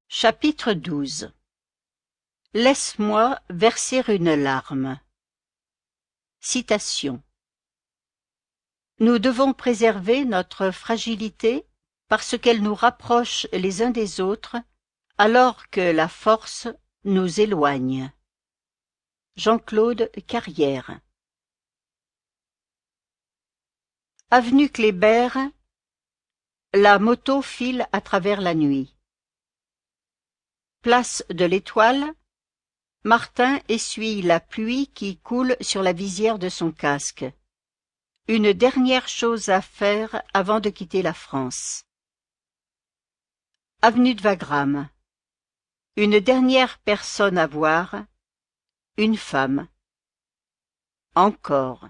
Chapitre 12. Laisse-moi verser une larme. Citation. Nous devons préserver notre fragilité parce qu'elle nous rapproche les uns des autres, alors que la force nous éloigne. Jean-Claude Carrière. Avenue Kléber, la moto file à travers la nuit. Place de l'Étoile, Martin essuie la pluie qui coule sur la visière de son casque. Une dernière chose à faire avant de quitter la France. Avenue de Wagram. Une dernière personne à voir. Une femme. Encore.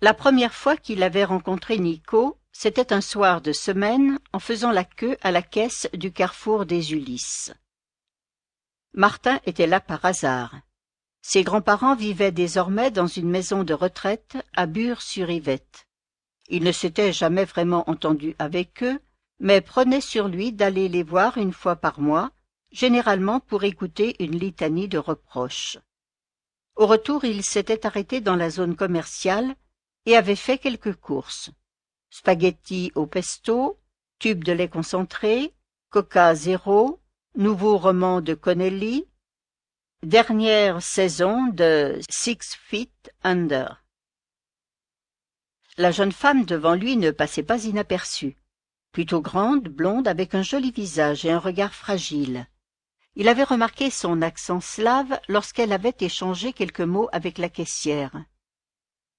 La première fois qu'il avait rencontré Nico, c'était un soir de semaine en faisant la queue à la caisse du carrefour des Ulysses. Martin était là par hasard. Ses grands-parents vivaient désormais dans une maison de retraite à Bure-sur-Yvette. Il ne s'était jamais vraiment entendu avec eux, mais prenait sur lui d'aller les voir une fois par mois, généralement pour écouter une litanie de reproches. Au retour, il s'était arrêté dans la zone commerciale et avait fait quelques courses. Spaghettis au pesto, tubes de lait concentré, Coca Zéro, nouveau roman de Connelly, dernière saison de 6 Feet Under. La jeune femme devant lui ne passait pas inaperçue. Plutôt grande, blonde, avec un joli visage et un regard fragile. Il avait remarqué son accent slave lorsqu'elle avait échangé quelques mots avec la caissière.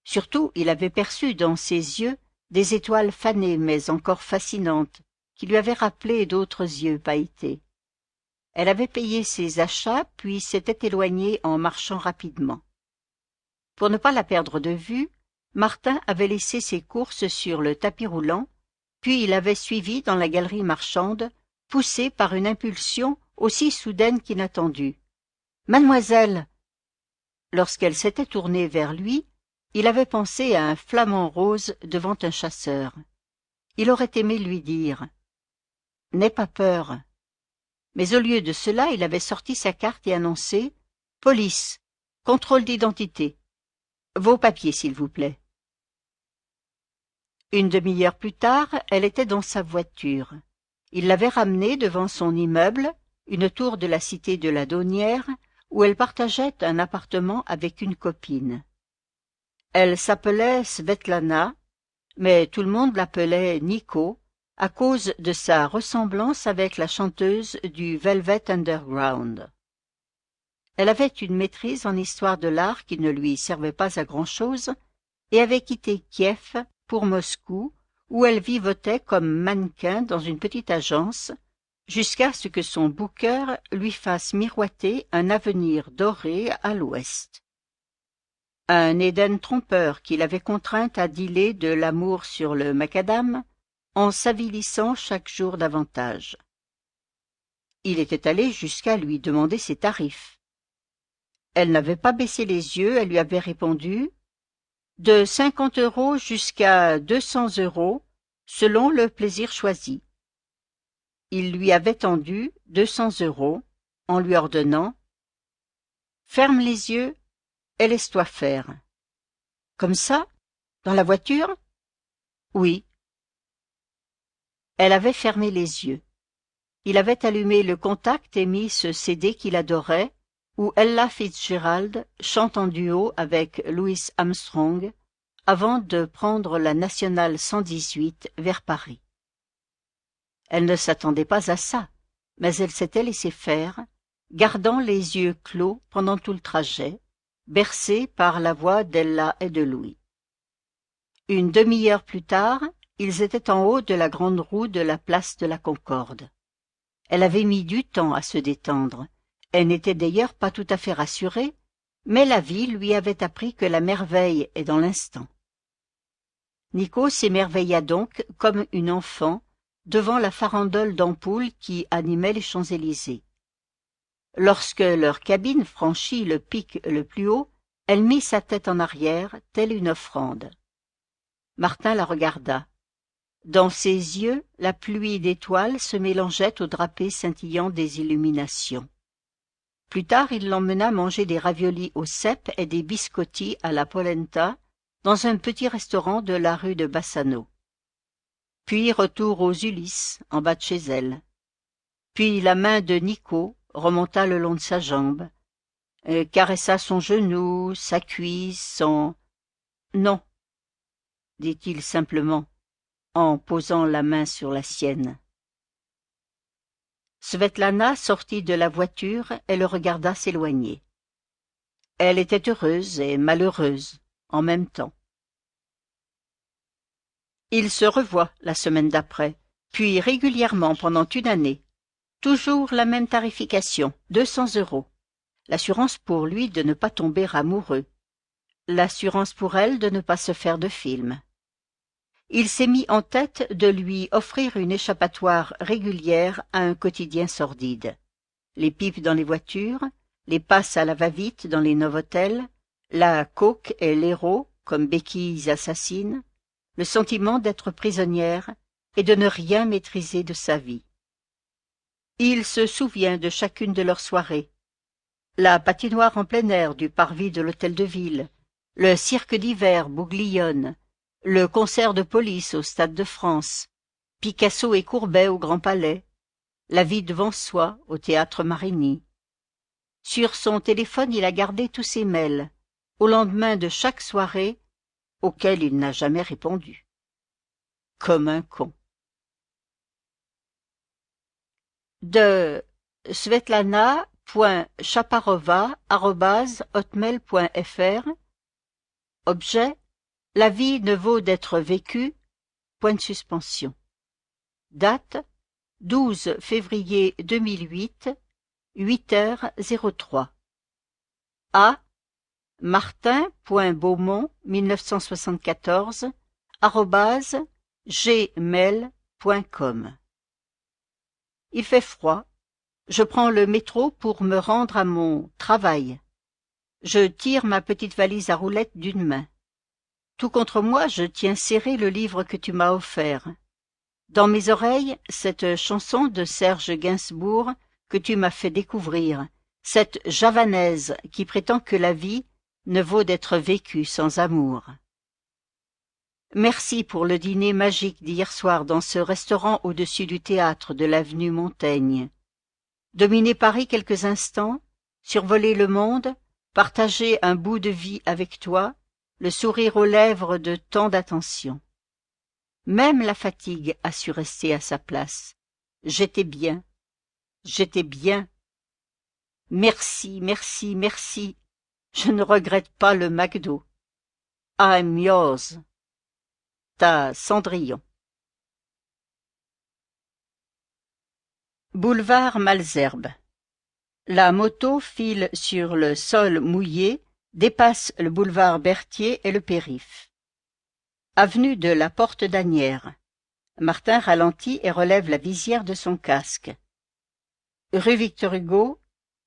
Surtout, il avait perçu dans ses yeux des étoiles fanées mais encore fascinantes, qui lui avaient rappelé d'autres yeux pailletés. Elle avait payé ses achats, puis s'était éloignée en marchant rapidement. Pour ne pas la perdre de vue, Martin avait laissé ses courses sur le tapis roulant, puis il avait suivi dans la galerie marchande, poussé par une impulsion aussi soudaine qu'inattendue. « Mademoiselle !» Lorsqu'elle s'était tournée vers lui, il avait pensé à un flamant rose devant un chasseur. Il aurait aimé lui dire « N'aie pas peur !» Mais au lieu de cela, il avait sorti sa carte et annoncé « Police, contrôle d'identité. Vos papiers, s'il vous plaît. » Une demi-heure plus tard, elle était dans sa voiture. Il l'avait ramenée devant son immeuble, une tour de la cité de la Daunière, où elle partageait un appartement avec une copine. Elle s'appelait Svetlana, mais tout le monde l'appelait Nico, à cause de sa ressemblance avec la chanteuse du Velvet Underground. Elle avait une maîtrise en histoire de l'art qui ne lui servait pas à grand-chose et avait quitté Kiev pour Moscou, où elle vivotait comme mannequin dans une petite agence, jusqu'à ce que son booker lui fasse miroiter un avenir doré à l'ouest. Un Éden trompeur qui l'avait contrainte à dealer de l'amour sur le macadam, en s'avilissant chaque jour davantage. Il était allé jusqu'à lui demander ses tarifs. Elle n'avait pas baissé les yeux, elle lui avait répondu « De 50 € jusqu'à 200 €, selon le plaisir choisi. » Il lui avait tendu 200 € en lui ordonnant « Ferme les yeux et laisse-toi faire. » « Comme ça? Dans la voiture? » « Oui. » Elle avait fermé les yeux. Il avait allumé le contact et mis ce CD qu'il adorait, où Ella Fitzgerald chante en duo avec Louis Armstrong, avant de prendre la nationale 118 vers Paris. Elle ne s'attendait pas à ça, mais elle s'était laissée faire, gardant les yeux clos pendant tout le trajet, bercée par la voix d'Ella et de Louis. Une demi-heure plus tard, ils étaient en haut de la grande roue de la place de la Concorde. Elle avait mis du temps à se détendre. Elle n'était d'ailleurs pas tout à fait rassurée, mais la vie lui avait appris que la merveille est dans l'instant. Nico s'émerveilla donc comme une enfant devant la farandole d'ampoules qui animait les Champs-Élysées. Lorsque leur cabine franchit le pic le plus haut, elle mit sa tête en arrière, telle une offrande. Martin la regarda. Dans ses yeux, la pluie d'étoiles se mélangeait au drapé scintillant des illuminations. Plus tard, il l'emmena manger des raviolis au cèpe et des biscotti à la polenta dans un petit restaurant de la rue de Bassano. Puis retour aux Ulysses, en bas de chez elle. Puis la main de Nico remonta le long de sa jambe, caressa son genou, sa cuisse, son... « Non », dit-il simplement, en posant la main sur la sienne. Svetlana sortit de la voiture et le regarda s'éloigner. Elle était heureuse et malheureuse en même temps. Ils se revoient la semaine d'après, puis régulièrement pendant une année. Toujours la même tarification, 200 €. L'assurance pour lui de ne pas tomber amoureux. L'assurance pour elle de ne pas se faire de film. Il s'est mis en tête de lui offrir une échappatoire régulière à un quotidien sordide. Les pipes dans les voitures, les passes à la va-vite dans les novotels, la coke et l'héros comme béquilles assassines, le sentiment d'être prisonnière et de ne rien maîtriser de sa vie. Il se souvient de chacune de leurs soirées. La patinoire en plein air du parvis de l'hôtel de ville, le cirque d'hiver Bouglione, le concert de police au Stade de France, Picasso et Courbet au Grand Palais, la vie devant soi au théâtre Marigny. Sur son téléphone, il a gardé tous ses mails, au lendemain de chaque soirée, auxquels il n'a jamais répondu. Comme un con. De svetlana.chaparova@hotmail.fr. Objet: la vie ne vaut d'être vécue. Point de suspension. Date: 12 février 2008, 8h03. A. Martin.Beaumont 1974 @gmail.com. Il fait froid. Je prends le métro pour me rendre à mon travail. Je tire ma petite valise à roulettes d'une main. Tout contre moi, je tiens serré le livre que tu m'as offert. Dans mes oreilles, cette chanson de Serge Gainsbourg que tu m'as fait découvrir, cette javanaise qui prétend que la vie ne vaut d'être vécue sans amour. Merci pour le dîner magique d'hier soir dans ce restaurant au-dessus du théâtre de l'avenue Montaigne. Dominer Paris quelques instants, survoler le monde, partager un bout de vie avec toi, le sourire aux lèvres de tant d'attention. Même la fatigue a su rester à sa place. J'étais bien. J'étais bien. Merci, merci, merci. Je ne regrette pas le McDo. I'm yours. Ta Cendrillon. Boulevard Malesherbes. La moto file sur le sol mouillé, dépasse le boulevard Berthier et le périph'. Avenue de la Porte d'Asnières. Martin ralentit et relève la visière de son casque. Rue Victor Hugo,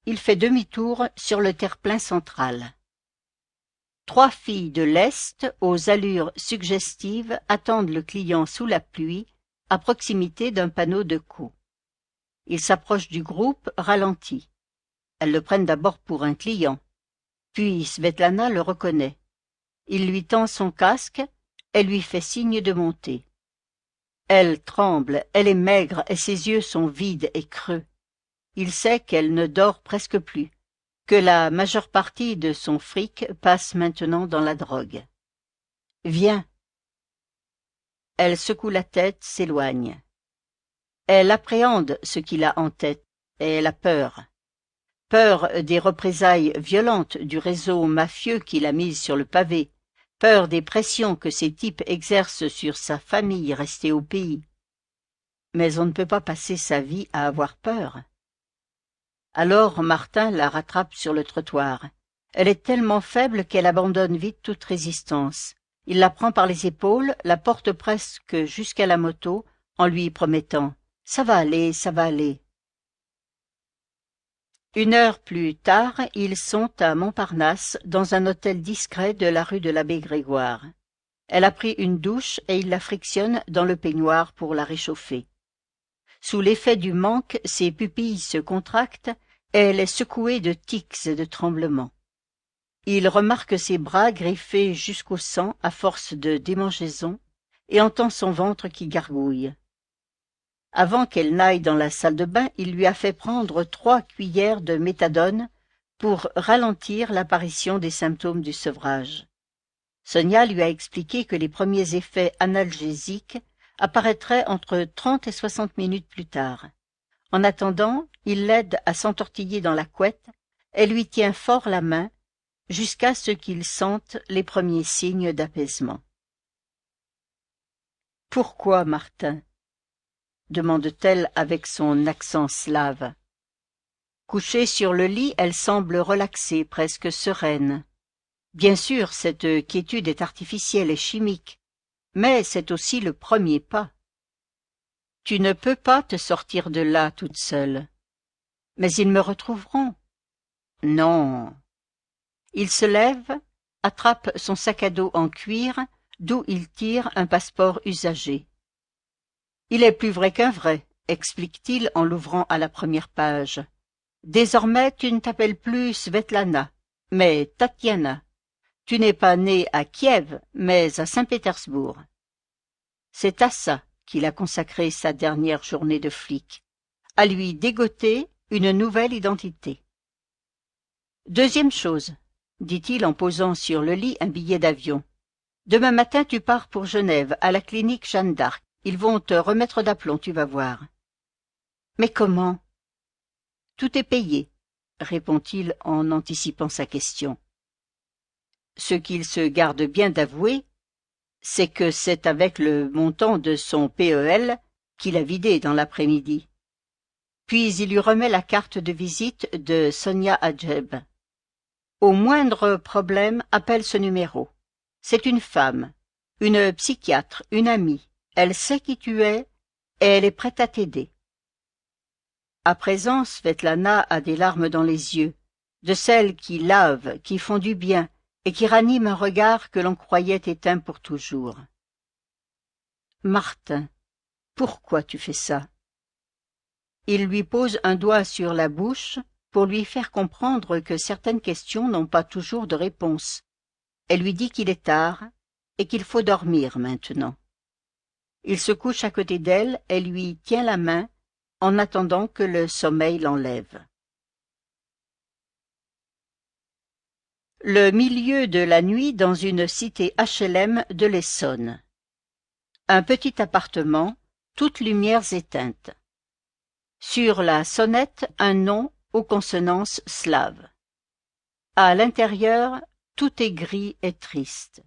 il fait demi-tour sur le terre-plein central. 3 filles de l'Est, aux allures suggestives, attendent le client sous la pluie, à proximité d'un panneau de coups. Il s'approche du groupe, ralentit. Elles le prennent d'abord pour un client. Puis Svetlana le reconnaît. Il lui tend son casque, elle lui fait signe de monter. Elle tremble, elle est maigre et ses yeux sont vides et creux. Il sait qu'elle ne dort presque plus, que la majeure partie de son fric passe maintenant dans la drogue. « Viens !» Elle secoue la tête, s'éloigne. Elle appréhende ce qu'il a en tête, et elle a peur. Peur des représailles violentes du réseau mafieux qui l'a mise sur le pavé, peur des pressions que ces types exercent sur sa famille restée au pays. Mais on ne peut pas passer sa vie à avoir peur. Alors Martin la rattrape sur le trottoir. Elle est tellement faible qu'elle abandonne vite toute résistance. Il la prend par les épaules, la porte presque jusqu'à la moto, en lui promettant « Ça va aller, ça va aller ». 1 heure plus tard, ils sont à Montparnasse, dans un hôtel discret de la rue de l'Abbé Grégoire. Elle a pris une douche et il la frictionne dans le peignoir pour la réchauffer. Sous l'effet du manque, ses pupilles se contractent et elle est secouée de tics et de tremblements. Il remarque ses bras griffés jusqu'au sang à force de démangeaison et entend son ventre qui gargouille. Avant qu'elle n'aille dans la salle de bain, il lui a fait prendre 3 cuillères de méthadone pour ralentir l'apparition des symptômes du sevrage. Sonia lui a expliqué que les premiers effets analgésiques apparaîtraient entre 30 et 60 minutes plus tard. En attendant, il l'aide à s'entortiller dans la couette et lui tient fort la main jusqu'à ce qu'il sente les premiers signes d'apaisement. « Pourquoi, Martin ?» demande-t-elle avec son accent slave. Couchée sur le lit, elle semble relaxée, presque sereine. Bien sûr, cette quiétude est artificielle et chimique, mais c'est aussi le premier pas. Tu ne peux pas te sortir de là toute seule. Mais ils me retrouveront. Non. Il se lève, attrape son sac à dos en cuir, d'où il tire un passeport usagé. Il est plus vrai qu'un vrai, explique-t-il en l'ouvrant à la première page. Désormais, tu ne t'appelles plus Svetlana, mais Tatiana. Tu n'es pas née à Kiev, mais à Saint-Pétersbourg. C'est à ça qu'il a consacré sa dernière journée de flic, à lui dégoter une nouvelle identité. Deuxième chose, dit-il en posant sur le lit un billet d'avion. Demain matin, tu pars pour Genève, à la clinique Jeanne d'Arc. Ils vont te remettre d'aplomb, tu vas voir. Mais comment? Tout est payé, répond-il en anticipant sa question. Ce qu'il se garde bien d'avouer, c'est que c'est avec le montant de son PEL qu'il a vidé dans l'après-midi. Puis il lui remet la carte de visite de Sonia Adjeb. Au moindre problème, appelle ce numéro. C'est une femme, une psychiatre, une amie. Elle sait qui tu es et elle est prête à t'aider. À présent, Svetlana a des larmes dans les yeux, de celles qui lavent, qui font du bien et qui raniment un regard que l'on croyait éteint pour toujours. Martin, pourquoi tu fais ça? Il lui pose un doigt sur la bouche pour lui faire comprendre que certaines questions n'ont pas toujours de réponse. Elle lui dit qu'il est tard et qu'il faut dormir maintenant. Il se couche à côté d'elle et lui tient la main en attendant que le sommeil l'enlève. Le milieu de la nuit dans une cité HLM de l'Essonne. Un petit appartement, toutes lumières éteintes. Sur la sonnette, un nom aux consonances slaves. À l'intérieur, tout est gris et triste.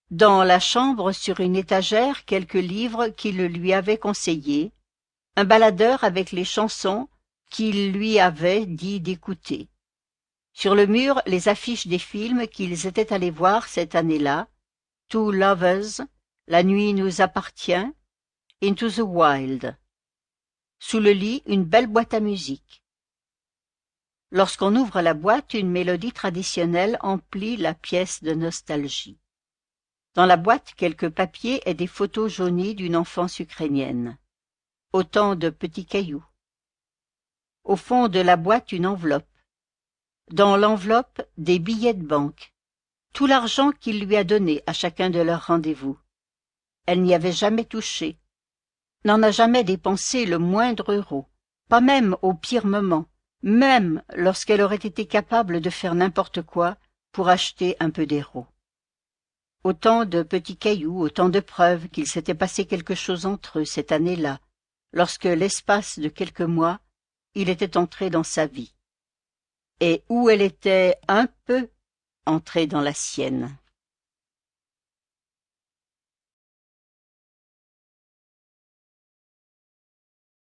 Dans la chambre, sur une étagère, quelques livres qu'il lui avait conseillés, un baladeur avec les chansons qu'il lui avait dit d'écouter. Sur le mur, les affiches des films qu'ils étaient allés voir cette année-là, Two Lovers, La nuit nous appartient, Into the Wild. Sous le lit, une belle boîte à musique. Lorsqu'on ouvre la boîte, une mélodie traditionnelle emplit la pièce de nostalgie. Dans la boîte, quelques papiers et des photos jaunies d'une enfance ukrainienne. Autant de petits cailloux. Au fond de la boîte, une enveloppe. Dans l'enveloppe, des billets de banque. Tout l'argent qu'il lui a donné à chacun de leurs rendez-vous. Elle n'y avait jamais touché. N'en a jamais dépensé le moindre euro. Pas même au pire moment. Même lorsqu'elle aurait été capable de faire n'importe quoi pour acheter un peu d'héros. Autant de petits cailloux, autant de preuves qu'il s'était passé quelque chose entre eux cette année-là, lorsque l'espace de quelques mois, il était entré dans sa vie. Et où elle était un peu entrée dans la sienne.